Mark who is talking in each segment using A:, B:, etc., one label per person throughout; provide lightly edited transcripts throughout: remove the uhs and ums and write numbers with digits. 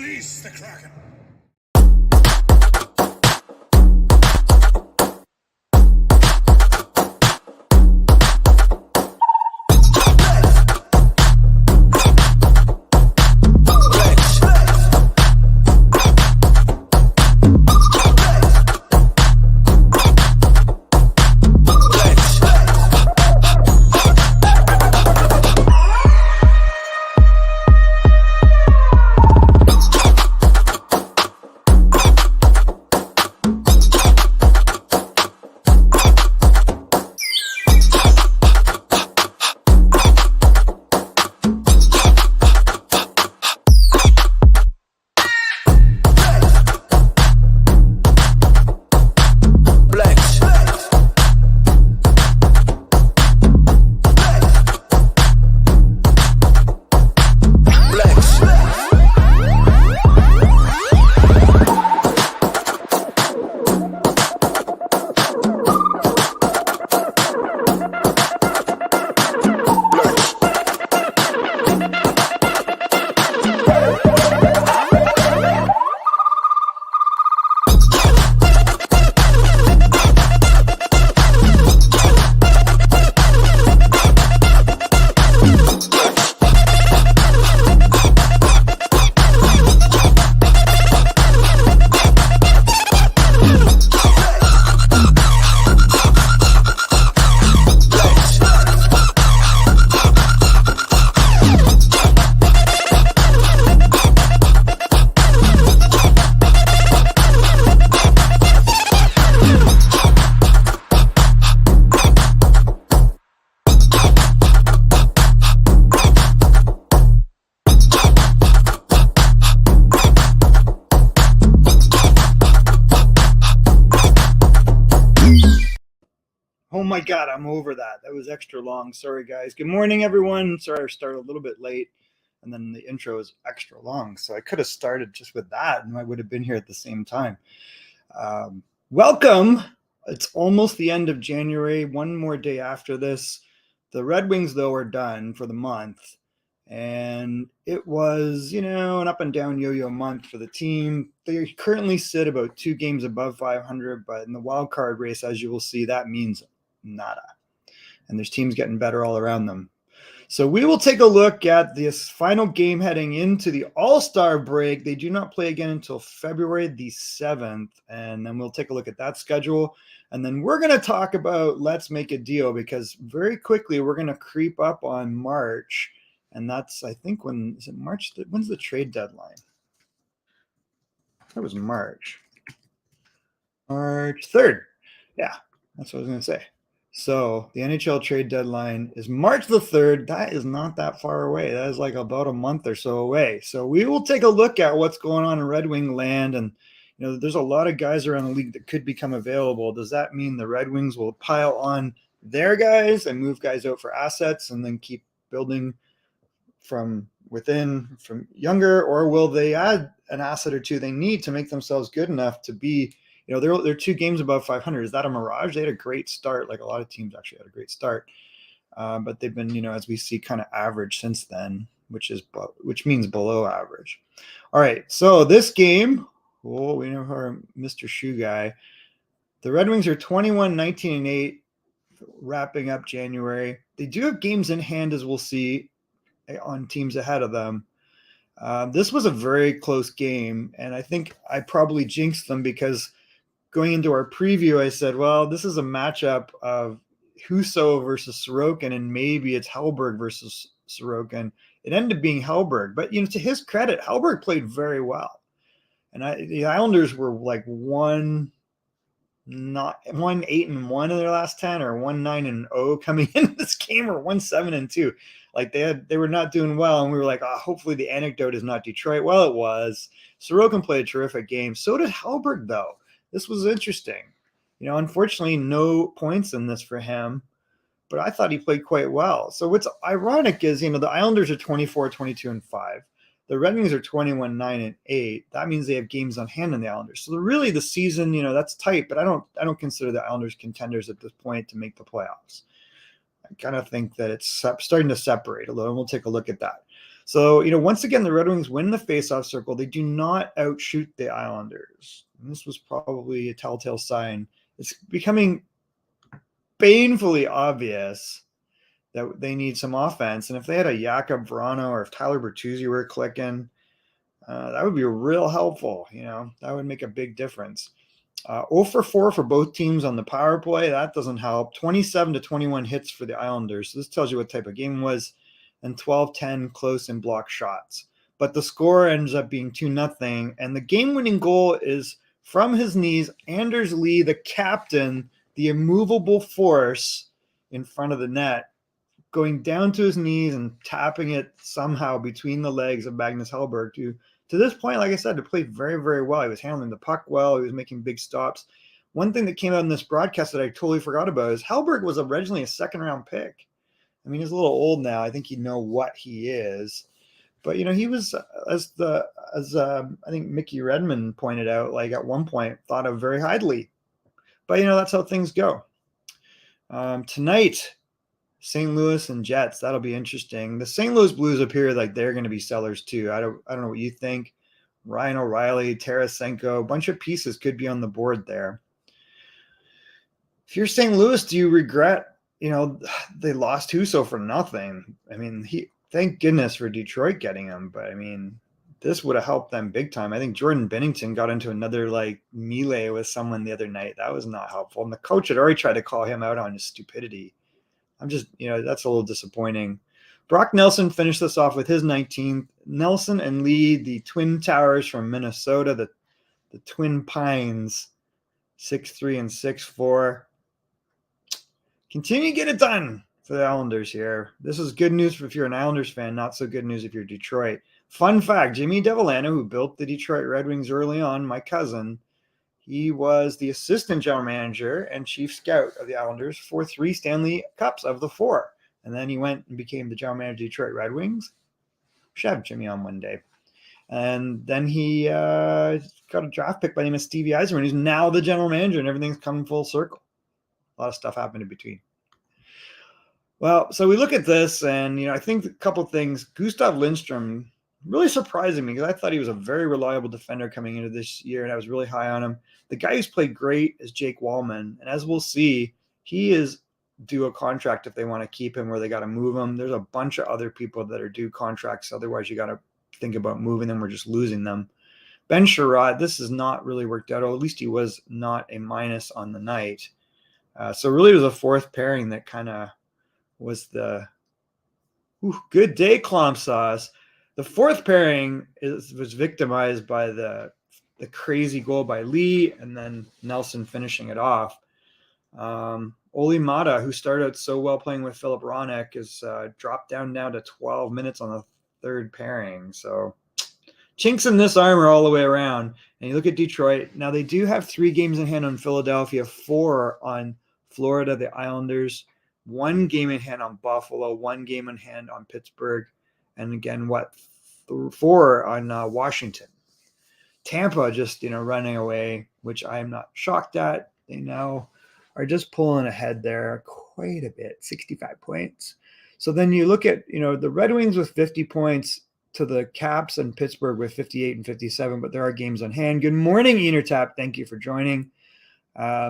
A: Release the Kraken. Oh my God, I'm over that. That was extra long. Sorry, guys. Good morning, everyone. Sorry I started a little bit late, and then the intro is extra long. So I could have started just with that, and I would have been here at the same time. Welcome. It's almost the end of January. One more day after this. The Red Wings, though, are done for the month. And it was, an up and down yo-yo month for the team. They currently sit about 2 games above 500, but in the wild card race, as you will see, that means nada. And there's teams getting better all around them. So we will take a look at this final game heading into the All-Star break. They do not play again until February the 7th, and then we'll take a look at that schedule. And then we're going to talk about Let's Make a Deal, because very quickly we're going to creep up on March. And that's, I think, is it March? When's the trade deadline? That was March 3rd. Yeah, that's what I was going to say. So the NHL trade deadline is March the 3rd. That is not that far away. That is like about a month or so away. So we will take a look at what's going on in Red Wing land. And, there's a lot of guys around the league that could become available. Does that mean the Red Wings will pile on their guys and move guys out for assets and then keep building from within, from younger, or will they add an asset or two they need to make themselves good enough to be, they're 2 games above 500. Is that a mirage? They had a great start. Like a lot of teams actually had a great start. But they've been, as we see, kind of average since then, which means below average. All right. So this game, we know our Mr. Shoe guy. The Red Wings are 21-19-8, wrapping up January. They do have games in hand, as we'll see, on teams ahead of them. This was a very close game, and I think I probably jinxed them because going into our preview, I said, well, this is a matchup of Husso versus Sorokin, and maybe it's Hellberg versus Sorokin. It ended up being Hellberg, but to his credit, Hellberg played very well. And the Islanders were like 1-8-1 in their last 10, or 1-9-0 coming into this game, or 1-7-2. Like they were not doing well, and we were like, hopefully the anecdote is not Detroit. Well, it was. Sorokin played a terrific game. So did Hellberg, though. This was interesting. Unfortunately, no points in this for him, but I thought he played quite well. So what's ironic is, the Islanders are 24-22-5. The Red Wings are 21-9-8. That means they have games on hand in the Islanders. So really the season, that's tight, but I don't consider the Islanders contenders at this point to make the playoffs. I kind of think that it's starting to separate a little, and we'll take a look at that. So, once again, the Red Wings win the faceoff circle. They do not outshoot the Islanders. And this was probably a telltale sign. It's becoming painfully obvious that they need some offense. And if they had a Jakob Vrana or if Tyler Bertuzzi were clicking, that would be real helpful. That would make a big difference. 0 for 4 for both teams on the power play. That doesn't help. 27 to 21 hits for the Islanders. So this tells you what type of game it was. And 12-10 close and block shots. But the score ends up being 2-0. And the game-winning goal is from his knees. Anders Lee, the captain, the immovable force in front of the net, going down to his knees and tapping it somehow between the legs of Magnus Hellberg to this point, like I said, to play very, very well. He was handling the puck well. He was making big stops. One thing that came out in this broadcast that I totally forgot about is Hellberg was originally a second-round pick. I mean, he's a little old now. I think he'd know what he is. But, he was, as I think Mickey Redmond pointed out, like at one point, thought of very highly. But, that's how things go. Tonight, St. Louis and Jets, that'll be interesting. The St. Louis Blues appear like they're going to be sellers too. I don't know what you think. Ryan O'Reilly, Tarasenko, a bunch of pieces could be on the board there. If you're St. Louis, do you regret, they lost Husso for nothing? I mean, thank goodness for Detroit getting him, but I mean, this would have helped them big time. I think Jordan Binnington got into another melee with someone the other night. That was not helpful. And the coach had already tried to call him out on his stupidity. I'm just, that's a little disappointing. Brock Nelson finished this off with his 19th. Nelson and Lee, the Twin Towers from Minnesota, the Twin Pines, 6'3" and 6'4". Continue to get it done for the Islanders here. This is good news if you're an Islanders fan, not so good news if you're Detroit. Fun fact, Jimmy Devellano, who built the Detroit Red Wings early on, my cousin, he was the assistant general manager and chief scout of the Islanders for 3 Stanley Cups of the 4. And then he went and became the general manager of Detroit Red Wings. We should have Jimmy on one day. And then he got a draft pick by the name of Stevie Yzerman. He's now the general manager, and everything's come full circle. A lot of stuff happened in between. Well, so we look at this, and I think a couple things. Gustav Lindstrom really surprising me because I thought he was a very reliable defender coming into this year, and I was really high on him. The guy who's played great is Jake Wallman, and as we'll see, he is due a contract if they want to keep him, or they got to move him. There's a bunch of other people that are due contracts. Otherwise, you got to think about moving them or just losing them. Ben Sherrod, this has not really worked out. Or at least he was not a minus on the night. So really, it was a fourth pairing that kind of was the good day, Clomp Sauce. The fourth pairing was victimized by the crazy goal by Lee, and then Nelson finishing it off. Oli Mata, who started out so well playing with Philip Ronek, is dropped down now to 12 minutes on the third pairing. So chinks in this armor all the way around. And you look at Detroit. Now they do have 3 games in hand on Philadelphia, 4 on Florida, the Islanders, 1 game in hand on Buffalo, 1 game in hand on Pittsburgh, and again, 4 on Washington. Tampa just, running away, which I am not shocked at. They now are just pulling ahead there quite a bit, 65 points. So then you look at, the Red Wings with 50 points to the Caps and Pittsburgh with 58 and 57, but there are games on hand. Good morning, Enertap. Thank you for joining.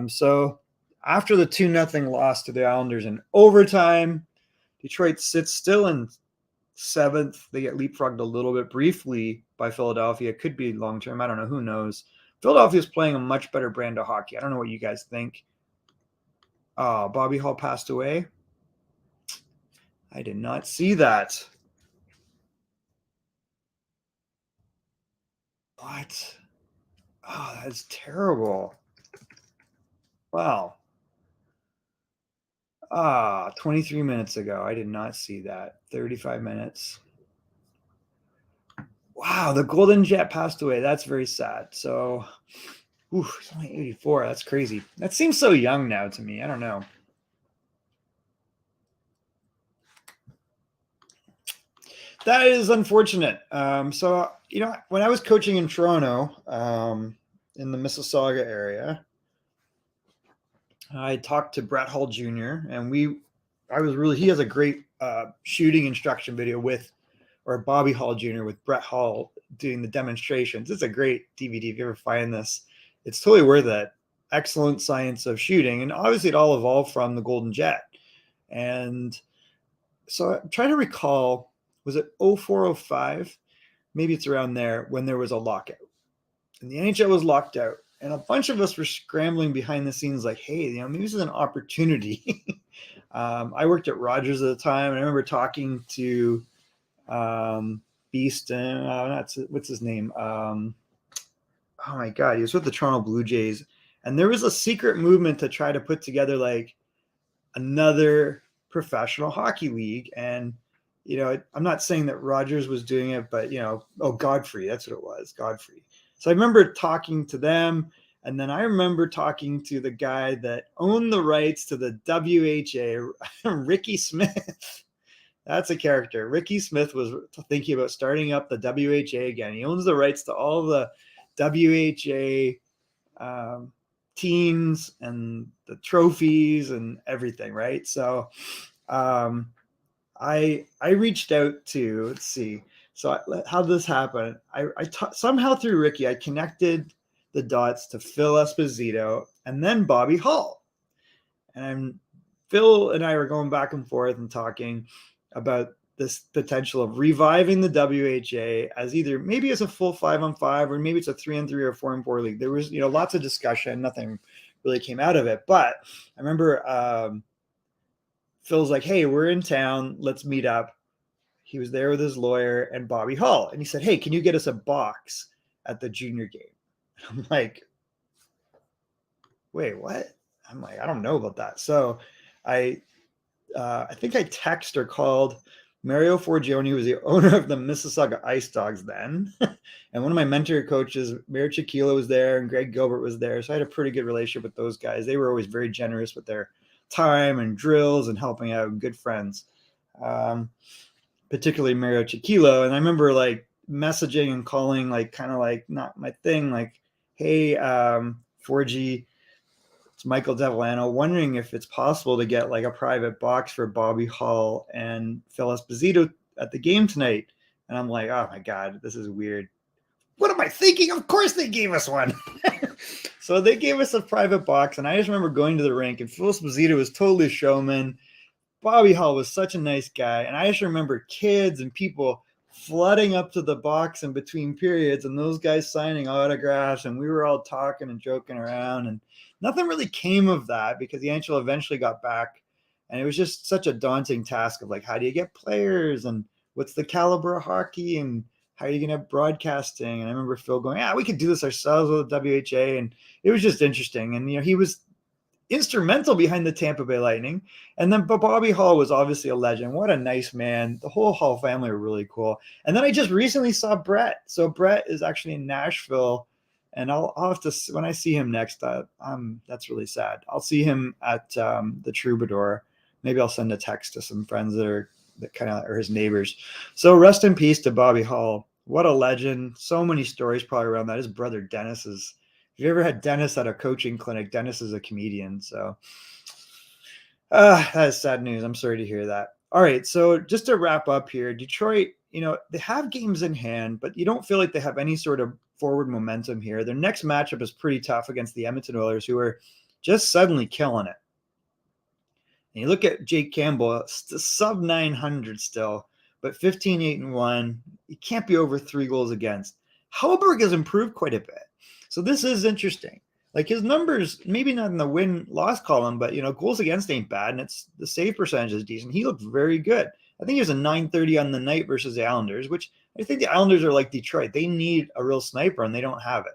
A: So after the 2-0 loss to the Islanders in overtime, Detroit sits still in 7th. They get leapfrogged a little bit briefly by Philadelphia. It could be long-term. I don't know. Who knows? Philadelphia is playing a much better brand of hockey. I don't know what you guys think. Bobby Hall passed away. I did not see that. What? Oh, that's terrible. Wow. 23 minutes ago. I did not see that. 35 minutes. Wow, the Golden Jet passed away. That's very sad. So, he's only 84. That's crazy. That seems so young now to me. I don't know. That is unfortunate. So, when I was coaching in Toronto, in the Mississauga area, I talked to Brett Hull Jr. and he has a great shooting instruction video with or Bobby Hall Jr. with Brett Hall doing the demonstrations. It's a great DVD if you ever find this. It's totally worth it. Excellent science of shooting. And obviously it all evolved from the Golden Jet. And so I'm trying to recall, was it 0405? Maybe it's around there when there was a lockout. And the NHL was locked out. And a bunch of us were scrambling behind the scenes like, hey, maybe this is an opportunity. I worked at Rogers at the time, and I remember talking to Beeston, what's his name? Oh my God, he was with the Toronto Blue Jays. And there was a secret movement to try to put together like another professional hockey league. And, I'm not saying that Rogers was doing it, but, Godfrey, that's what it was, Godfrey. So I remember talking to them. And then I remember talking to the guy that owned the rights to the WHA, Ricky Smith. That's a character. Ricky Smith was thinking about starting up the WHA again. He owns the rights to all the WHA teams and the trophies and everything, right? So I reached out to, let's see. So how did this happen? Somehow through Ricky, I connected the dots to Phil Esposito and then Bobby Hall. And Phil and I were going back and forth and talking about this potential of reviving the WHA as either maybe as a full 5-on-5 or maybe it's a 3-on-3 or 4-on-4 league. There was, lots of discussion. Nothing really came out of it. But I remember Phil's like, hey, we're in town. Let's meet up. He was there with his lawyer and Bobby Hall. And he said, hey, can you get us a box at the junior game? I'm like, wait, what? I'm like, I don't know about that. So I think I texted or called Mario Forgione, who was the owner of the Mississauga Ice Dogs then. And one of my mentor coaches, Mayor Chiquila, was there and Greg Gilbert was there. So I had a pretty good relationship with those guys. They were always very generous with their time and drills and helping out, good friends. Particularly Mario Chiquila. And I remember like messaging and calling, like kind of like not my thing, like, hey, Forgy, it's Michael Devellano, wondering if it's possible to get like a private box for Bobby Hall and Phil Esposito at the game tonight. And I'm like, oh my God, this is weird. What am I thinking? Of course they gave us one. So they gave us a private box. And I just remember going to the rink and Phil Esposito was totally showman. Bobby Hall was such a nice guy. And I just remember kids and people flooding up to the box in between periods and those guys signing autographs. And we were all talking and joking around. And nothing really came of that because the NHL eventually got back. And it was just such a daunting task of like, how do you get players? And what's the caliber of hockey? And how are you going to have broadcasting? And I remember Phil going, yeah, we could do this ourselves with the WHA. And it was just interesting. And, he was instrumental behind the Tampa Bay Lightning. And then Bobby Hall was obviously a legend. What a nice man. The whole Hall family were really cool. And then I just recently saw Brett. So Brett is actually in Nashville. And I'll have to, when I see him next, that's really sad. I'll see him at the Troubadour. Maybe I'll send a text to some friends that kind of are his neighbors. So rest in peace to Bobby Hall. What a legend. So many stories probably around that. His brother Dennis is, if you ever had Dennis at a coaching clinic, Dennis is a comedian. So that is sad news. I'm sorry to hear that. All right. So just to wrap up here, Detroit, they have games in hand, but you don't feel like they have any sort of forward momentum here. Their next matchup is pretty tough against the Edmonton Oilers, who are just suddenly killing it. And you look at Jake Campbell, sub 900 still, but 15-8-1. You can't be over 3 goals against. Hellberg has improved quite a bit. So this is interesting. Like his numbers, maybe not in the win-loss column, but, goals against ain't bad, and it's the save percentage is decent. He looked very good. I think he was a .930 on the night versus the Islanders, which I think the Islanders are like Detroit. They need a real sniper, and they don't have it.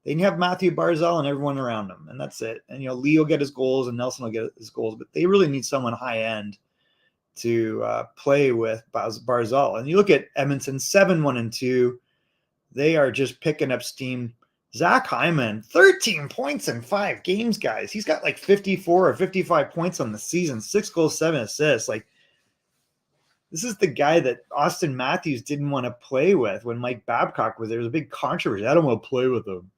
A: They can have Matthew Barzal and everyone around him, and that's it. And, Lee will get his goals, and Nelson will get his goals, but they really need someone high-end to play with Barzal. And you look at Edmonton, 7-1-2. They are just picking up steam. Zach Hyman, 13 points in 5 games, guys. He's got like 54 or 55 points on the season, 6 goals, 7 assists. Like, this is the guy that Austin Matthews didn't want to play with when Mike Babcock was there. There was a big controversy. I don't want to play with him.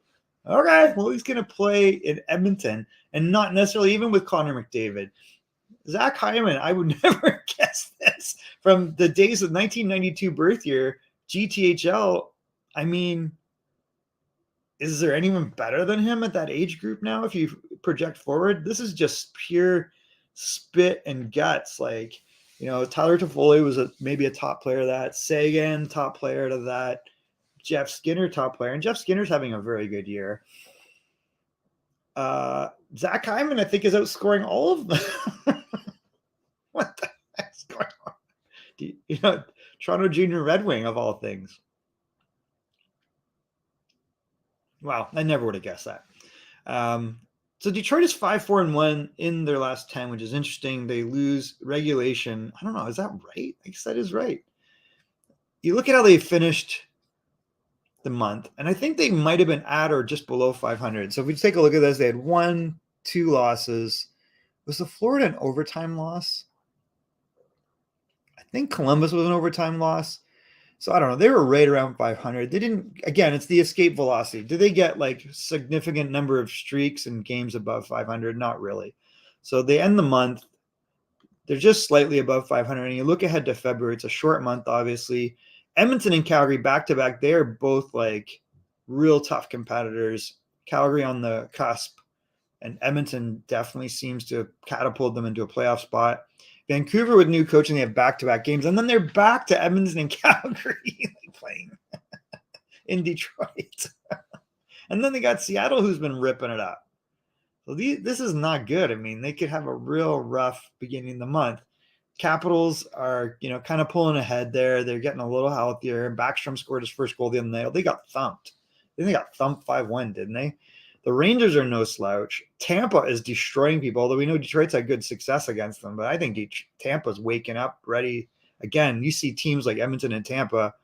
A: Okay, well, he's going to play in Edmonton and not necessarily even with Connor McDavid. Zach Hyman, I would never guess this from the days of 1992 birth year, GTHL, I mean, is there anyone better than him at that age group now? If you project forward, this is just pure spit and guts. Like, Tyler Toffoli was maybe a top player of that. Sagan, top player to that. Jeff Skinner, top player. And Jeff Skinner's having a very good year. Zach Hyman, I think, is outscoring all of them. What the heck's going on? Toronto Junior Red Wing, of all things. Wow, I never would have guessed that. So Detroit is 5-4-1 in their last 10, which is interesting. They lose regulation. I don't know. Is that right? I guess that is right. You look at how they finished the month, and I think they might have been at or just below 500. So if we take a look at this, they had 1-2 losses. Was the Florida an overtime loss? I think Columbus was an overtime loss. So I don't know. They were right around 500. They didn't, again, it's the escape velocity. Do they get like significant number of streaks and games above 500? Not really. So they end the month. They're just slightly above 500. And you look ahead to February, it's a short month, obviously. Edmonton and Calgary back-to-back, they are both like real tough competitors. Calgary on the cusp, and Edmonton definitely seems to catapult them into a playoff spot. Vancouver with new coaching, they have back-to-back games, and then they're back to Edmonton and Calgary playing in Detroit. And then they got Seattle, who's been ripping it up. So this is not good. I mean, they could have a real rough beginning of the month. Capitals are, kind of pulling ahead there. They're getting a little healthier. Backstrom scored his first goal the other night. They got thumped. They got thumped 5-1, didn't they? The Rangers are no slouch. Tampa is destroying people, although we know Detroit's had good success against them. But I think Tampa's waking up, ready. Again, you see teams like Edmonton and Tampa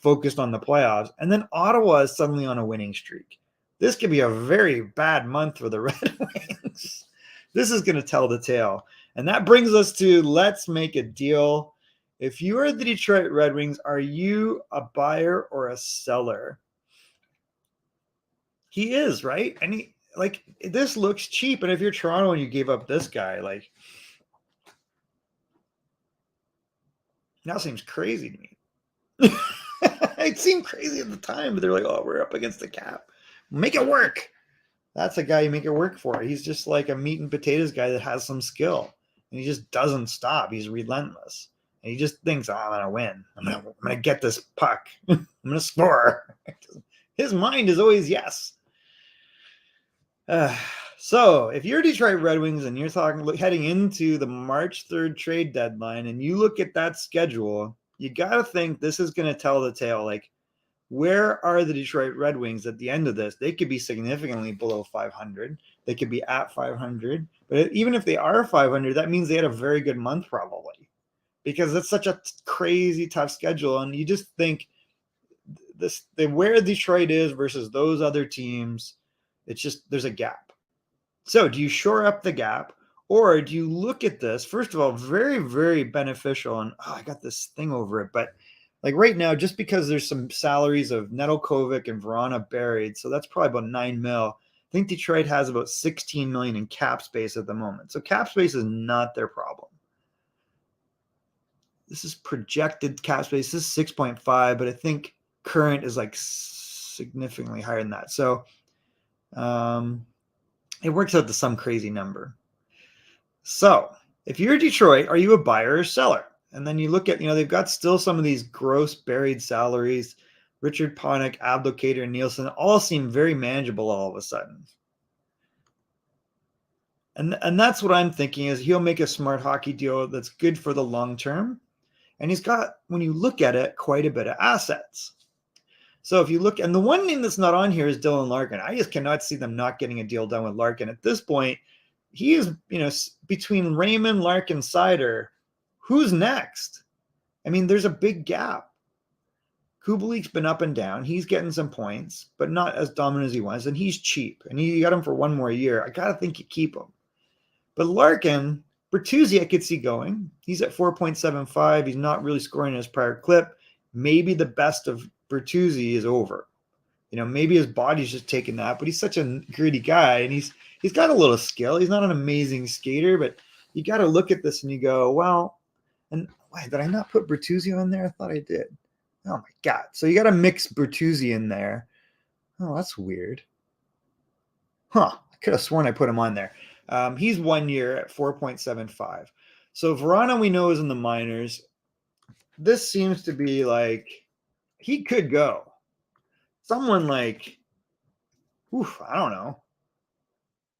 A: focused on the playoffs. And then Ottawa is suddenly on a winning streak. This could be a very bad month for the Red Wings. This is going to tell the tale. And that brings us to let's make a deal. If you are the Detroit Red Wings, are you a buyer or a seller? He is, right? And this looks cheap. And if you're Toronto and you gave up this guy, now seems crazy to me. It seemed crazy at the time, but they're like, oh, we're up against the cap. Make it work. That's a guy you make it work for. He's just like a meat and potatoes guy that has some skill. And he just doesn't stop. He's relentless. And he just thinks, I'm going to win. I'm going to get this puck. I'm going to score. His mind is always yes. So if you're Detroit Red Wings and you're heading into the March 3rd trade deadline and you look at that schedule, you got to think this is going to tell the tale. Like, where are the Detroit Red Wings at the end of this? They could be significantly below 500. They could be at 500. But even if they are 500, that means they had a very good month probably, because it's such a crazy tough schedule. And you just think where Detroit is versus those other teams, it's just there's a gap. So do you shore up the gap, or do you look at this? First of all, very, very beneficial. And I got this thing over it, but like right now, just because there's some salaries of Nedeljkovic and Verona buried, so that's probably about $9 million. I think Detroit has about $16 million in cap space at the moment. So cap space is not their problem. This is projected cap space. This is 6.5, but I think current is like significantly higher than that. So it works out to some crazy number. So if you're Detroit, are you a buyer or seller? And then you look at, they've got still some of these gross buried salaries. Richard Panik, Abdelkader, and Nielsen all seem very manageable all of a sudden. And that's what I'm thinking is he'll make a smart hockey deal that's good for the long term. And he's got, when you look at it, quite a bit of assets. So if you look, and the one name that's not on here is Dylan Larkin. I just cannot see them not getting a deal done with Larkin. At this point, he is, between Raymond, Larkin, Seider, who's next? I mean, there's a big gap. Kubelik's been up and down. He's getting some points, but not as dominant as he was. And he's cheap. And you got him for one more year. I got to think you keep him. But Larkin, Bertuzzi, I could see going. He's at 4.75. He's not really scoring his prior clip. Maybe the best of Bertuzzi is over. Maybe his body's just taking that, but he's such a gritty guy. And he's got a little skill. He's not an amazing skater, but you got to look at this and you go, well, and Why did I not put Bertuzzi on there? I thought I did. Oh my God. So you got to mix Bertuzzi in there. Oh, that's weird. Huh. I could have sworn I put him on there. He's 1 year at 4.75. So Verano, we know, is in the minors. This seems to be like he could go. Someone like, I don't know.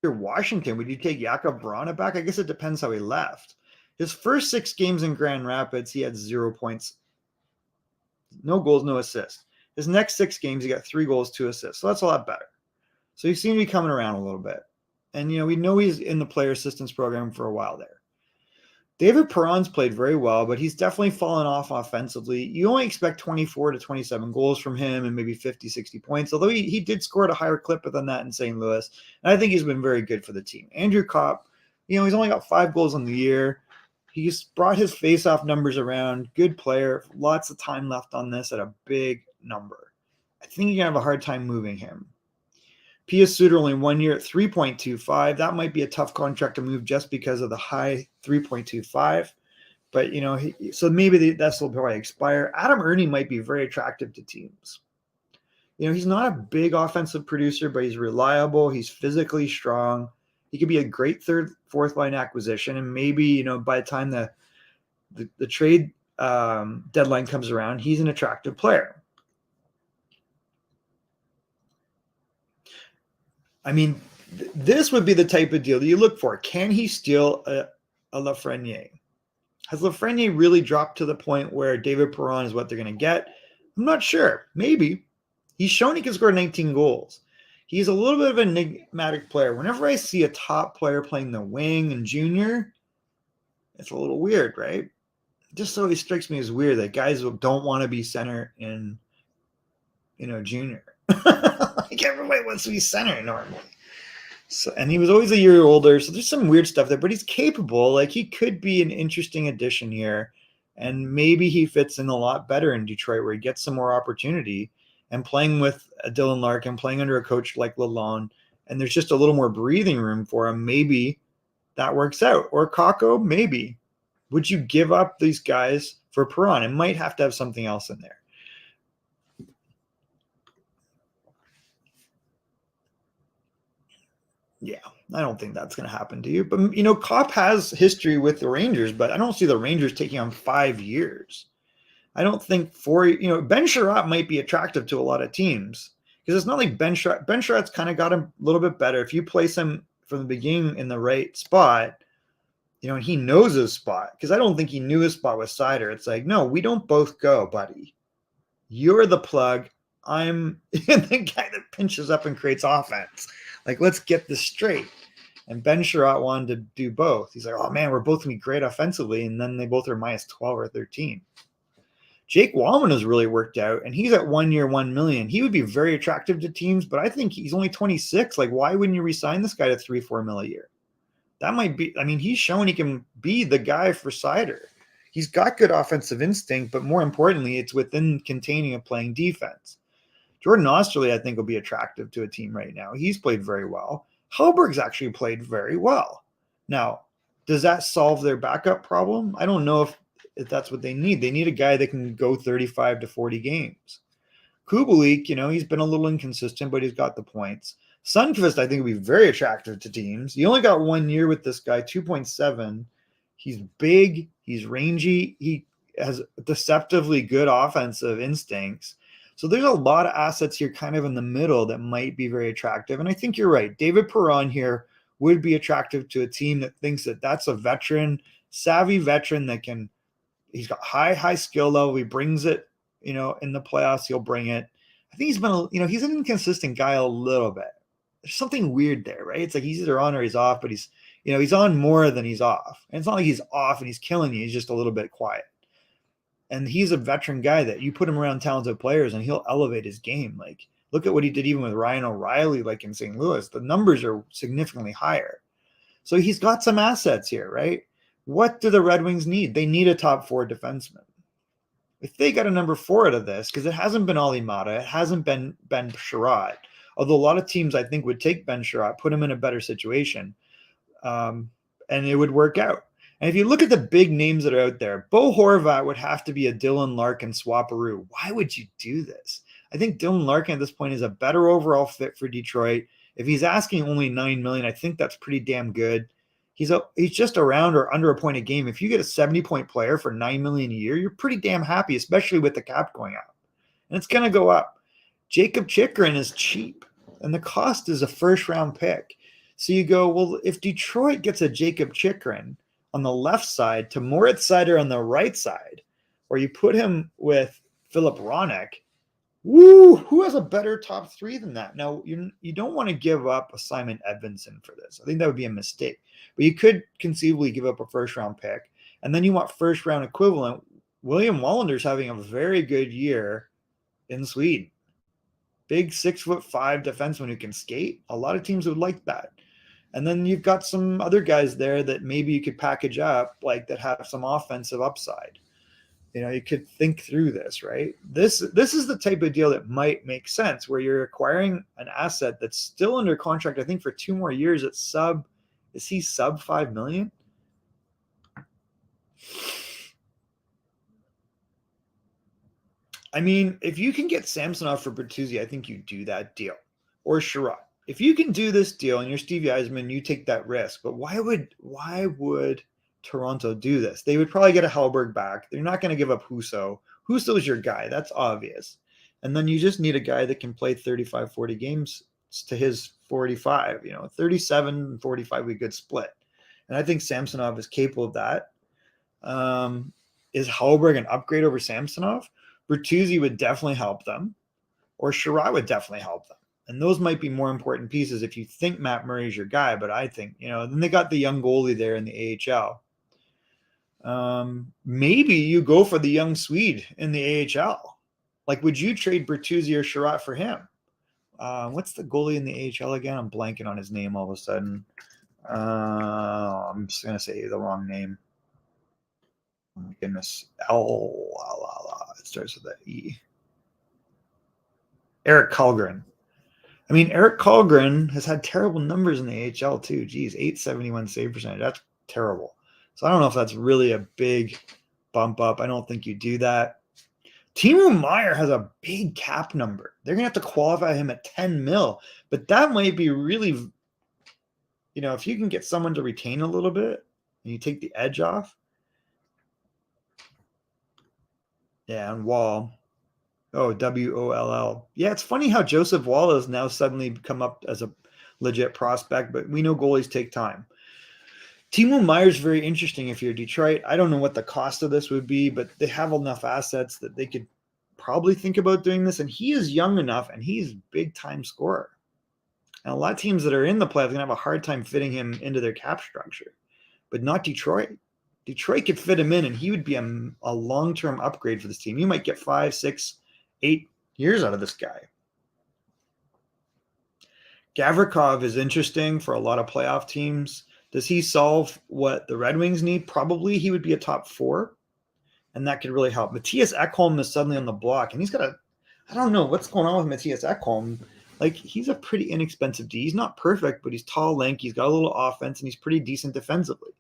A: You're Washington. Would you take Jakub Vrana back? I guess it depends how he left. His first 6 games in Grand Rapids, he had 0 points, no goals, no assists. His next 6 games, he got 3 goals, 2 assists. So that's a lot better. So he seemed to be coming around a little bit. And, we know he's in the player assistance program for a while there. David Perron's played very well, but he's definitely fallen off offensively. You only expect 24 to 27 goals from him and maybe 50, 60 points, although he did score at a higher clip than that in St. Louis. And I think he's been very good for the team. Andrew Kopp, he's only got 5 goals on the year. He's brought his face-off numbers around. Good player. Lots of time left on this at a big number. I think you're going to have a hard time moving him. Pia Suter only 1 year at 3.25. That might be a tough contract to move just because of the high 3.25. But, so maybe this will probably expire. Adam Ernie might be very attractive to teams. He's not a big offensive producer, but he's reliable. He's physically strong. He could be a great third, fourth line acquisition. And maybe, by the time the trade deadline comes around, he's an attractive player. I mean, this would be the type of deal that you look for. Can he steal a Lafreniere? Has Lafreniere really dropped to the point where David Perron is what they're going to get? I'm not sure. Maybe. He's shown he can score 19 goals. He's a little bit of an enigmatic player. Whenever I see a top player playing the wing and junior, it's a little weird, right? It just always strikes me as weird that guys don't want to be center in, junior. Like everybody wants to be center normally. So, and he was always a year older, so there's some weird stuff there, but he's capable. Like, he could be an interesting addition here, and maybe he fits in a lot better in Detroit, where he gets some more opportunity. And playing with Dylan Larkin, playing under a coach like Lalonde, and there's just a little more breathing room for him, maybe that works out. Or Kakko, maybe. Would you give up these guys for Perron? It might have to have something else in there. Yeah, I don't think that's going to happen to you. But, Kopp has history with the Rangers, but I don't see the Rangers taking on 5 years. I don't think Ben Sherratt might be attractive to a lot of teams because it's not like Ben Sherratt's kind of got him a little bit better. If you place him from the beginning in the right spot, and he knows his spot, because I don't think he knew his spot with Seider. It's like, no, we don't both go, buddy. You're the plug. I'm the guy that pinches up and creates offense. Like, let's get this straight. And Ben Sherratt wanted to do both. He's like, oh, man, we're both going to be great offensively. And then they both are minus 12 or 13. Jake Wallman has really worked out, and he's at 1 year, $1 million. He would be very attractive to teams, but I think he's only 26. Like, why wouldn't you re-sign this guy to $3-4 million a year? That might be, he's shown he can be the guy for Seider. He's got good offensive instinct, but more importantly, it's within containing and playing defense. Jordan Osterley, I think, will be attractive to a team right now. He's played very well. Hellberg's actually played very well. Now, does that solve their backup problem? I don't know if that's what they need. They need a guy that can go 35 to 40 games. Kubalik, he's been a little inconsistent, but he's got the points. Sundqvist, I think, would be very attractive to teams. You only got 1 year with this guy, 2.7. He's big. He's rangy. He has deceptively good offensive instincts. So there's a lot of assets here kind of in the middle that might be very attractive. And I think you're right. David Perron here would be attractive to a team that thinks that that's a veteran, savvy veteran that can – he's got high skill level. He brings it, in the playoffs. He'll bring it. I think he's been he's an inconsistent guy a little bit. There's something weird there, right? It's like he's either on or he's off, but he's on more than he's off. And it's not like he's off and he's killing you. He's just a little bit quiet. And he's a veteran guy that you put him around talented players and he'll elevate his game. Like, look at what he did even with Ryan O'Reilly, like in St. Louis. The numbers are significantly higher. So he's got some assets here, right? What do the Red Wings need? They need a top 4 defenseman. If they got a number 4 out of this, because it hasn't been Olli Mata, it hasn't been Ben Sherratt, although a lot of teams I think would take Ben Sherratt, put him in a better situation, and it would work out. And if you look at the big names that are out there, Bo Horvat would have to be a Dylan Larkin swaparoo. Why would you do this? I think Dylan Larkin at this point is a better overall fit for Detroit. If he's asking only $9 million, I think that's pretty damn good. He's just around or under a point a game. If you get a 70-point player for $9 million a year, you're pretty damn happy, especially with the cap going up. And it's going to go up. Jacob Chikrin is cheap, and the cost is a first-round pick. So you go, well, if Detroit gets a Jacob Chikrin on the left side to Moritz Seider on the right side, or you put him with Philip Hronek, woo, who has a better top three than that? Now, you don't want to give up a Simon Edvinsson for this. I think that would be a mistake. But you could conceivably give up a first-round pick, and then you want first-round equivalent. William Wallender's having a very good year in Sweden. Big 6'5" defenseman who can skate. A lot of teams would like that. And then you've got some other guys there that maybe you could package up, like that have some offensive upside. You could think through this, right? This is the type of deal that might make sense, where you're acquiring an asset that's still under contract, I think, for 2 more years at is he sub $5 million? I mean, if you can get Samsonov for Bertuzzi, I think you do that deal. Or Sherrod. If you can do this deal and you're Stevie Yzerman, you take that risk. But why would Toronto do this? They would probably get a Hellberg back. They're not going to give up Husso. Husso's your guy. That's obvious. And then you just need a guy that can play 35, 40 games to his 45. 37 and 45 would be a good split. And I think Samsonov is capable of that. Is Hellberg an upgrade over Samsonov? Bertuzzi would definitely help them, or Sherrod would definitely help them. And those might be more important pieces if you think Matt Murray's your guy. But I think, then they got the young goalie there in the AHL. Maybe you go for the young Swede in the AHL. Like, would you trade Bertuzzi or Sherrod for him? What's the goalie in the AHL again? I'm blanking on his name all of a sudden. I'm just going to say the wrong name. Oh my goodness. It starts with an E. Eric Kallgren. I mean, Eric Kallgren has had terrible numbers in the AHL too. Geez, 871 save percentage. That's terrible. So I don't know if that's really a big bump up. I don't think you do that. Timo Meier has a big cap number. They're going to have to qualify him at 10 mil. But that might be really, if you can get someone to retain a little bit and you take the edge off. Yeah, and Wall. Oh, Woll. Yeah, it's funny how Joseph Wall has now suddenly come up as a legit prospect, but we know goalies take time. Timo Meier's very interesting if you're Detroit. I don't know what the cost of this would be, but they have enough assets that they could probably think about doing this. And he is young enough, and he's a big-time scorer. And a lot of teams that are in the playoffs are going to have a hard time fitting him into their cap structure, but not Detroit. Detroit could fit him in, and he would be a long-term upgrade for this team. You might get 5, 6, 8 years out of this guy. Gavrikov is interesting for a lot of playoff teams. Does he solve what the Red Wings need? Probably. He would be a top 4, and that could really help. Matthias Ekholm is suddenly on the block, and he's got I don't know what's going on with Matthias Ekholm. Like, he's a pretty inexpensive D. He's not perfect, but he's tall, lanky. He's got a little offense, and he's pretty decent defensively.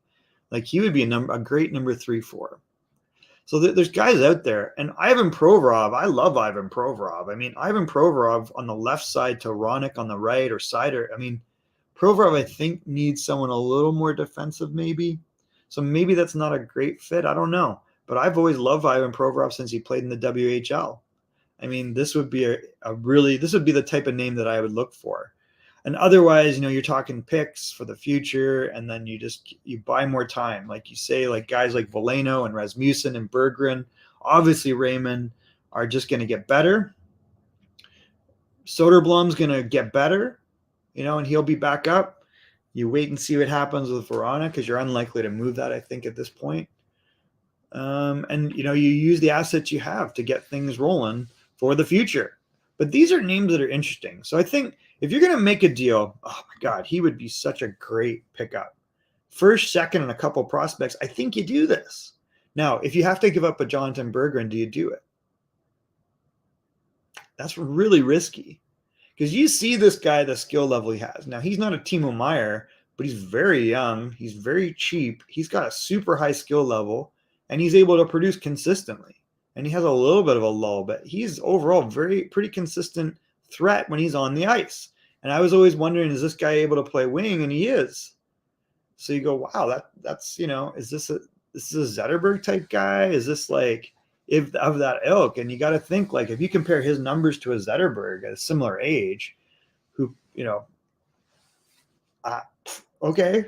A: Like, he would be a great number 3-4. So there's guys out there. And Ivan Provorov, I love Ivan Provorov. I mean, Ivan Provorov on the left side to Hronek on the right, or Seider. I mean, Provorov, I think, needs someone a little more defensive maybe. So maybe that's not a great fit. I don't know. But I've always loved Ivan Provorov since he played in the WHL. I mean, this would be this would be the type of name that I would look for. And otherwise, you're talking picks for the future, and then you buy more time. Like you say, like guys like Veleno and Rasmussen and Berggren, obviously Raymond, are just going to get better. Soderblom's going to get better, and he'll be back up. You wait and see what happens with Verona, because you're unlikely to move that, I think, at this point. And you use the assets you have to get things rolling for the future. But these are names that are interesting. So I think if you're going to make a deal, oh my God, he would be such a great pickup. First, second, and a couple prospects, I think you do this. Now, if you have to give up a Jonathan Berggren, do you do it? That's really risky, because you see this guy, the skill level he has. Now, he's not a Timo Meier, but he's very young. He's very cheap. He's got a super high skill level, and he's able to produce consistently. And he has a little bit of a lull, but he's overall pretty consistent threat when he's on the ice. And I was always wondering, is this guy able to play wing? And he is. So you go, wow, that's is this a Zetterberg type guy? Is this like if of that ilk? And you got to think like if you compare his numbers to a Zetterberg at a similar age, who okay,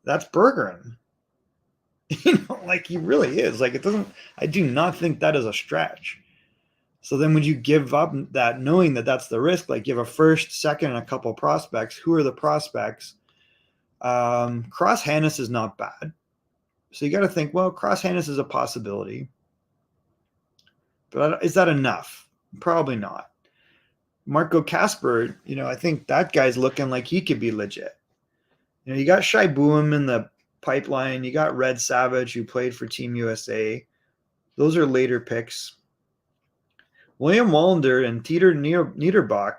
A: that's Bergeron. Like he really is. Like it doesn't. I do not think that is a stretch. So then would you give up that knowing that that's the risk? Like you have a first, second, and a couple of prospects. Who are the prospects? Cross Hannes is not bad. So you got to think, well, Cross Hannes is a possibility. But is that enough? Probably not. Marco Kasper, I think that guy's looking like he could be legit. You got Shai Buim in the pipeline. You got Red Savage, who played for Team USA. Those are later picks. William Wallander and Peter Niederbach,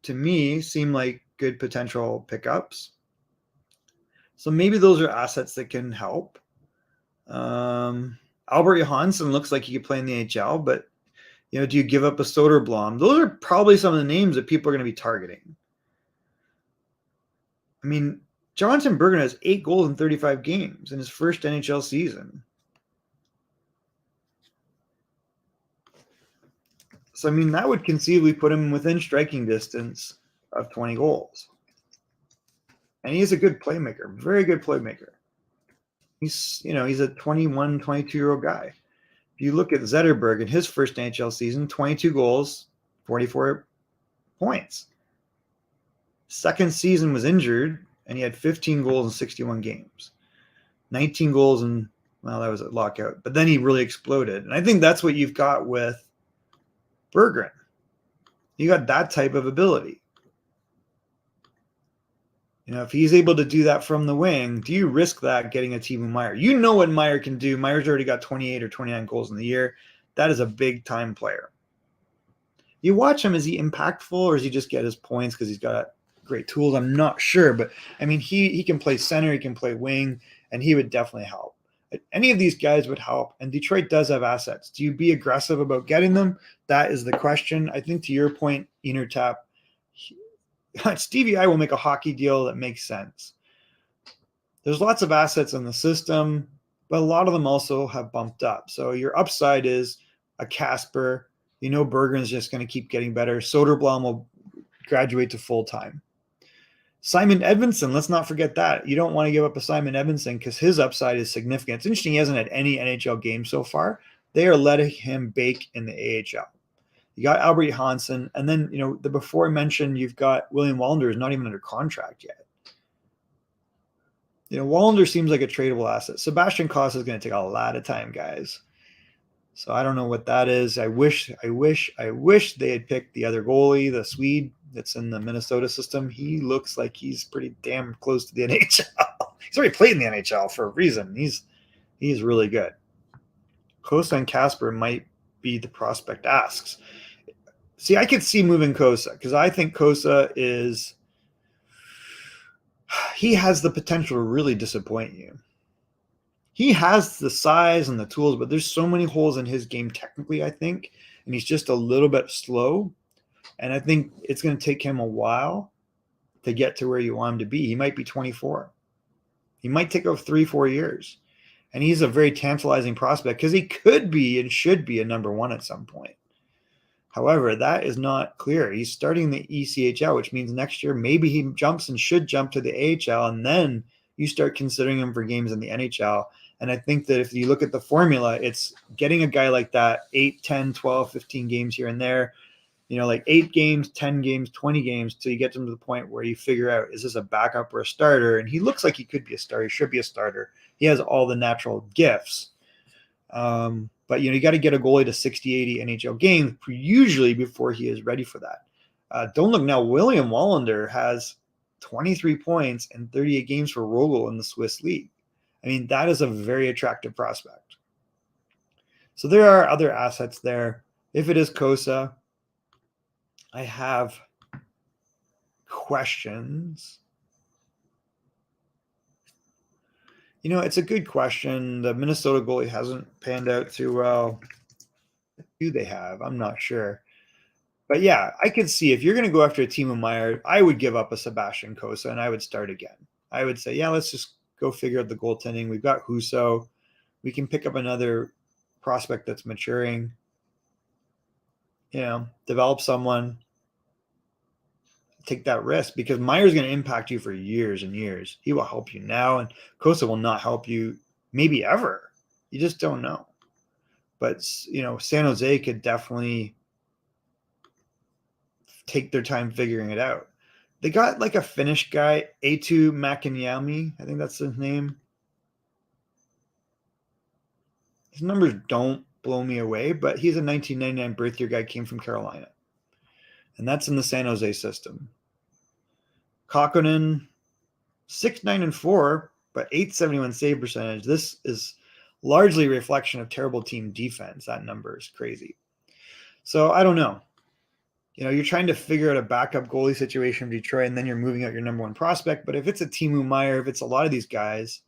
A: to me, seem like good potential pickups. So maybe those are assets that can help. Albert Johansson looks like he could play in the HL, but do you give up a Soderblom? Those are probably some of the names that people are going to be targeting. I mean, Jonathan Bergeron has 8 goals in 35 games in his first NHL season. So, I mean, that would conceivably put him within striking distance of 20 goals. And he is a good playmaker, very good playmaker. He's a 21, 22-year-old guy. If you look at Zetterberg in his first NHL season, 22 goals, 44 points. Second season was injured, and he had 15 goals in 61 games. 19 goals, and, well, that was a lockout. But then he really exploded. And I think that's what you've got with Bergeron. You got that type of ability. If he's able to do that from the wing, do you risk that getting a Timo Meier? You know what Meier can do. Meier's already got 28 or 29 goals in the year. That is a big-time player. You watch him, is he impactful, or does he just get his points because he's got great tools? I'm not sure, but, I mean, he can play center, he can play wing, and he would definitely help. Any of these guys would help, and Detroit does have assets. Do you be aggressive about getting them? That is the question. I think to your point, Inertap, Stevie I will make a hockey deal that makes sense. There's lots of assets in the system, but a lot of them also have bumped up. So your upside is a Casper. Bergeron's just going to keep getting better. Soderblom will graduate to full-time. Simon Edvinsson, let's not forget that. You don't want to give up a Simon Edvinsson because his upside is significant. It's interesting he hasn't had any NHL games so far. They are letting him bake in the AHL. You got Albert Johansson, and then, the before I mentioned, you've got William Wallander is not even under contract yet. Wallander seems like a tradable asset. Sebastian Koss is going to take a lot of time, guys. So I don't know what that is. I wish they had picked the other goalie, the Swede that's in the Minnesota system. He looks like he's pretty damn close to the NHL. He's already played in the NHL for a reason. He's really good. Kosa and Casper might be the prospect asks. See, I could see moving Kosa because I think Kosa he has the potential to really disappoint you. He has the size and the tools, but there's so many holes in his game technically, I think, and he's just a little bit slow. And I think it's going to take him a while to get to where you want him to be. He might be 24. He might take 3-4 years. And he's a very tantalizing prospect because he could be and should be a number 1 at some point. However, that is not clear. He's starting the ECHL, which means next year maybe he jumps and should jump to the AHL, and then you start considering him for games in the NHL. And I think that if you look at the formula, it's getting a guy like that 8, 10, 12, 15 games here and there, like 8 games, 10 games, 20 games, till you get them to the point where you figure out, is this a backup or a starter? And he looks like he could be a starter. He should be a starter. He has all the natural gifts. But, you got to get a goalie to 60, 80 NHL games usually before he is ready for that. Don't look now. William Wallander has 23 points in 38 games for Rogel in the Swiss League. I mean, that is a very attractive prospect. So there are other assets there. If it is Kosa, I have questions. It's a good question. The Minnesota goalie hasn't panned out too well. What do they have? I'm not sure. But yeah, I could see if you're going to go after a Timo Meier, I would give up a Sebastian Kosa and I would start again. I would say, yeah, let's just go figure out the goaltending. We've got Husso. We can pick up another prospect that's maturing. Develop someone, take that risk because Meier's going to impact you for years and years. He will help you now, and Kosa will not help you maybe ever. You just don't know. But, San Jose could definitely take their time figuring it out. They got like a Finnish guy, Eetu Mäkiniemi. I think that's his name. His numbers don't blow me away, but he's a 1999 birth year guy, came from Carolina. And that's in the San Jose system. Kakkonen, 6-9-4, but 871 save percentage. This is largely a reflection of terrible team defense. That number is crazy. So I don't know. You're trying to figure out a backup goalie situation in Detroit, and then you're moving out your number one prospect. But if it's a Timo Meier, if it's a lot of these guys,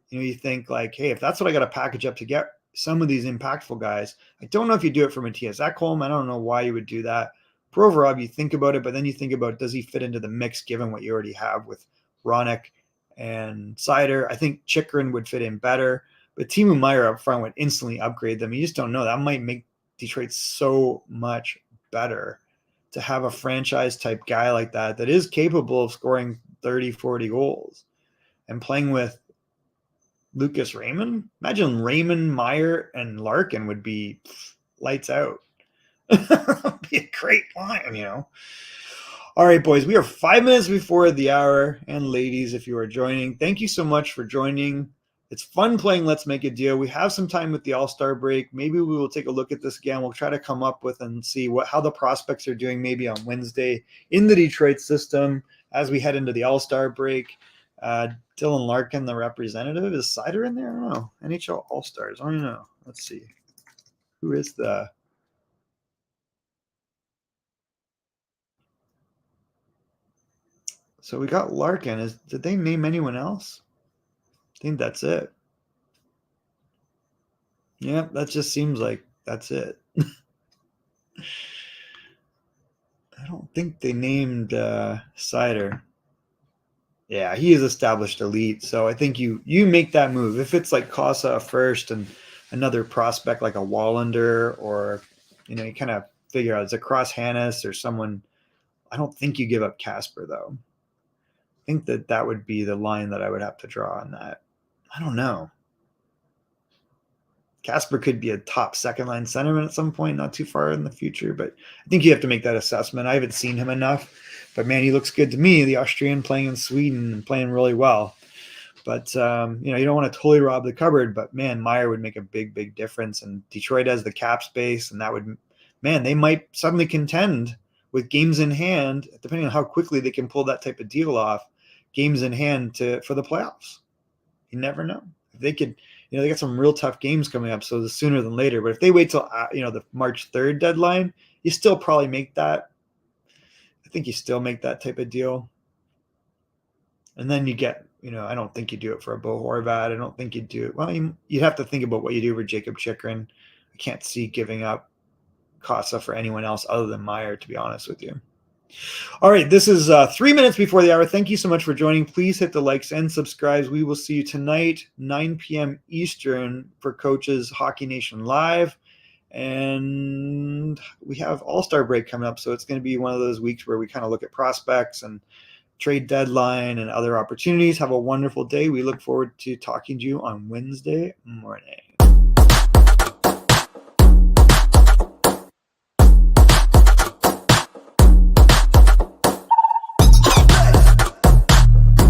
A: you think like, hey, if that's what I got to package up to get some of these impactful guys, I don't know if you do it for Matthias Ekholm. I don't know why you would do that. Provorov, you think about it, but then you think about, does he fit into the mix given what you already have with Ronick and Seider? I think Chychrun would fit in better, but Timo Meier up front would instantly upgrade them. You just don't know. That might make Detroit so much better to have a franchise type guy like that is capable of scoring 30, 40 goals and playing with Lucas Raymond. Imagine Raymond, Meier, and Larkin would be lights out. Be a great line, All right, boys, we are 5 minutes before the hour. And ladies, if you are joining, thank you so much for joining. It's fun playing Let's Make a Deal. We have some time with the All-Star break. Maybe we will take a look at this again. We'll try to come up with and see how the prospects are doing maybe on Wednesday in the Detroit system as we head into the All-Star break. Dylan Larkin, the representative. Is Seider in there? I don't know. NHL All-Stars. I don't know. Let's see. Who is the... So we got Larkin. Did they name anyone else? I think that's it. Yeah, that just seems like that's it. I don't think they named Seider. Yeah, he is established elite. So I think you make that move. If it's like Casa first and another prospect like a Wallander, or you kind of figure out it's across Hannes or someone. I don't think you give up Casper though. I think that would be the line that I would have to draw on that. I don't know. Casper could be a top second line centerman at some point, not too far in the future, but I think you have to make that assessment. I haven't seen him enough, but man, he looks good to me. The Austrian playing in Sweden and playing really well. But, you don't want to totally rob the cupboard, but man, Meier would make a big, big difference. And Detroit has the cap space, and that would, man, they might suddenly contend with games in hand, depending on how quickly they can pull that type of deal off, games in hand for the playoffs. You never know. If they could, they got some real tough games coming up, so the sooner than later. But if they wait till, the March 3rd deadline, you still probably make that. I think you still make that type of deal. And then you get, I don't think you do it for a Bo Horvat. I don't think you do it. Well, you'd have to think about what you do for Jacob Chychrun. I can't see giving up Casa for anyone else other than Meier, to be honest with you. All right, this is 3 minutes before the hour. Thank you so much for joining. Please hit the likes and subscribes. We will see you tonight, 9 p.m. Eastern, for Coach's Hockey Nation Live. And we have All-Star break coming up, so it's going to be one of those weeks where we kind of look at prospects and trade deadline and other opportunities. Have a wonderful day. We look forward to talking to you on Wednesday morning.